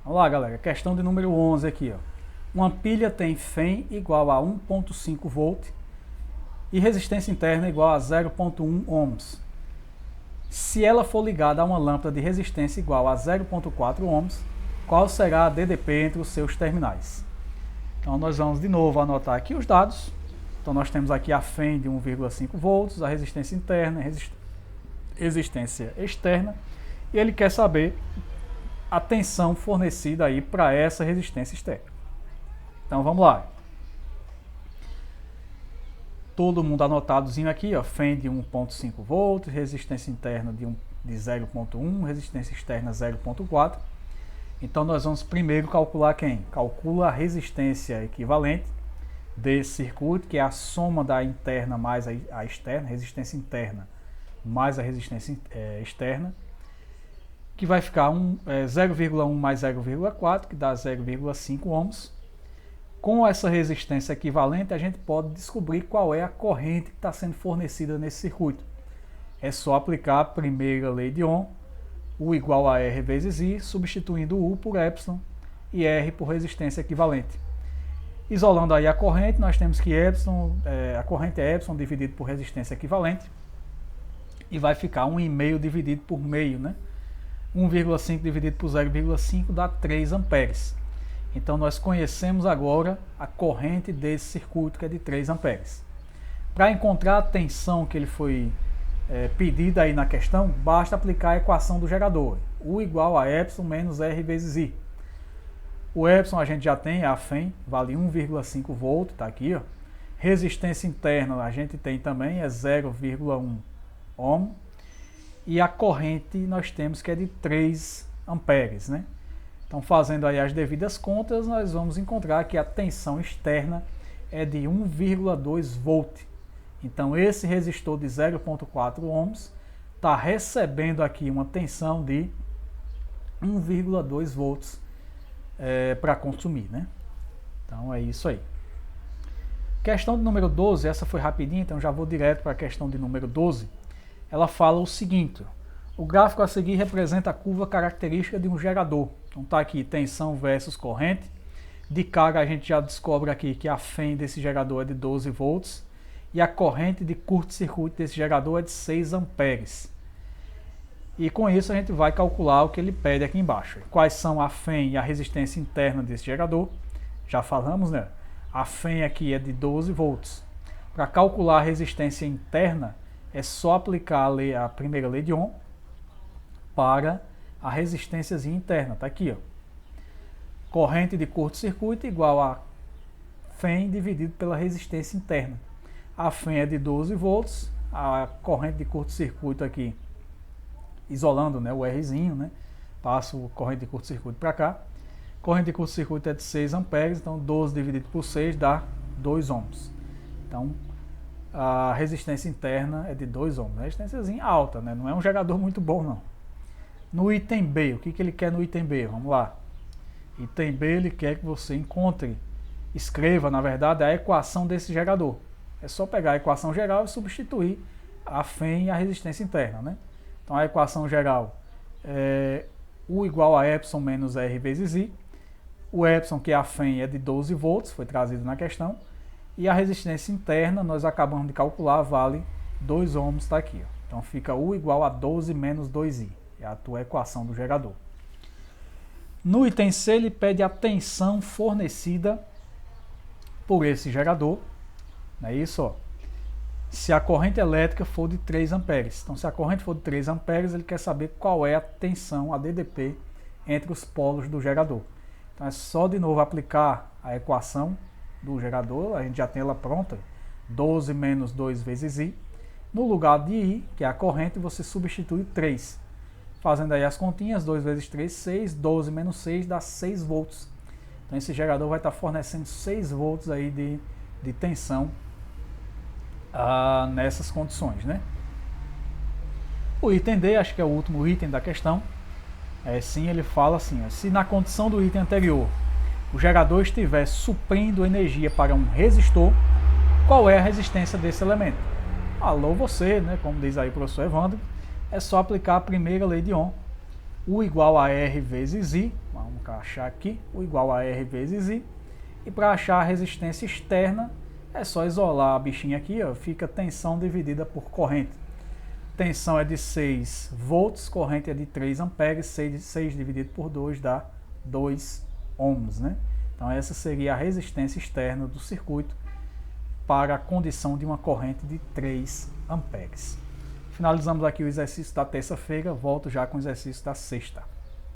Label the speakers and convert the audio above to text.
Speaker 1: Vamos lá, galera. Questão de número 11 aqui, ó. Uma pilha tem FEM igual a 1,5 volt e resistência interna igual a 0,1 ohms. Se ela for ligada a uma lâmpada de resistência igual a 0,4 ohms, qual será a DDP entre os seus terminais? Então nós vamos de novo anotar aqui os dados. Então nós temos aqui a FEM de 1,5 volts, a resistência interna, resistência externa, e ele quer saber a tensão fornecida aí para essa resistência externa. Então vamos lá. Todo mundo anotadozinho aqui, ó, FEM de 1,5 volts, resistência interna de 0,1, resistência externa 0,4. Então nós vamos primeiro calcular quem? Calcula a resistência equivalente desse circuito, que é a soma da interna mais a externa, resistência interna mais a resistência externa, que vai ficar 0,1 mais 0,4, que dá 0,5 ohms. Com essa resistência equivalente, a gente pode descobrir qual é a corrente que está sendo fornecida nesse circuito. É só aplicar a primeira lei de Ohm, U igual a R vezes I, substituindo U por Epsilon e R por resistência equivalente. Isolando aí a corrente, nós temos que a corrente é Epsilon dividido por resistência equivalente, e vai ficar 1,5 dividido por meio, né? 1,5 dividido por 0,5 dá 3 amperes. Então nós conhecemos agora a corrente desse circuito, que é de 3 amperes. Para encontrar a tensão que ele foi pedida aí na questão, basta aplicar a equação do gerador, U igual a Epsilon menos R vezes I. O Epsilon a gente já tem, a FEM, vale 1,5 volt, está aqui, ó. Resistência interna a gente tem também, é 0,1 ohm. E a corrente nós temos que é de 3 amperes, né? Então, fazendo aí as devidas contas, nós vamos encontrar que a tensão externa é de 1,2 volt. Então, esse resistor de 0,4 ohms está recebendo aqui uma tensão de 1,2 volts para consumir, né? Então, é isso aí. Questão de número 12, essa foi rapidinha, então já vou direto para a questão de número 12. Ela fala o seguinte: o gráfico a seguir representa a curva característica de um gerador. Então está aqui tensão versus corrente. De carga a gente já descobre aqui que a FEM desse gerador é de 12 volts e a corrente de curto-circuito desse gerador é de 6 amperes. E com isso a gente vai calcular o que ele pede aqui embaixo. Quais são a FEM e a resistência interna desse gerador? Já falamos, né? A FEM aqui é de 12 volts. Para calcular a resistência interna, é só aplicar a primeira lei de Ohm para a resistência interna. Está aqui, ó. Corrente de curto-circuito igual a FEM dividido pela resistência interna. A FEM é de 12 volts, a corrente de curto-circuito aqui, isolando, né, o Rzinho, né, passo a corrente de curto-circuito para cá. Corrente de curto-circuito é de 6 amperes, então 12 dividido por 6 dá 2 ohms. Então, a resistência interna é de 2 ohms, resistênciazinha alta, né? Não é um gerador muito bom, não. No item B, o que ele quer no item B? Vamos lá. Item B, ele quer que você escreva, na verdade, a equação desse gerador. É só pegar a equação geral e substituir a FEM e a resistência interna, né? Então, a equação geral é U igual a Epsilon menos R vezes I. O Epsilon, que é a FEM, é de 12 volts, foi trazido na questão. E a resistência interna, nós acabamos de calcular, vale 2 ohms, está aqui. Ó. Então fica U igual a 12 menos 2I. É a tua equação do gerador. No item C, ele pede a tensão fornecida por esse gerador. Não é isso? Ó. Se a corrente elétrica for de 3 amperes. Então, se a corrente for de 3 amperes, ele quer saber qual é a tensão, a DDP, entre os polos do gerador. Então, é só de novo aplicar a equação do gerador, a gente já tem ela pronta, 12 menos 2 vezes I. No lugar de I, que é a corrente, você substitui 3. Fazendo aí as continhas, 2 vezes 3, 6, 12 menos 6 dá 6 volts. Então esse gerador vai estar fornecendo 6 volts aí de tensão nessas condições, né? O item D, acho que é o último item da questão, sim, ele fala assim, ó, se na condição do item anterior o gerador estiver suprindo energia para um resistor, qual é a resistência desse elemento? Alô você, né? Como diz aí o professor Evandro, é só aplicar a primeira lei de Ohm, U igual a R vezes I, vamos achar aqui, o igual a R vezes I. E para achar a resistência externa, é só isolar a bichinha aqui, ó, fica tensão dividida por corrente. Tensão é de 6 volts, corrente é de 3 amperes, 6 dividido por 2 dá 2 ohms, né? Então essa seria a resistência externa do circuito para a condição de uma corrente de 3 amperes. Finalizamos aqui o exercício da terça-feira, volto já com o exercício da sexta.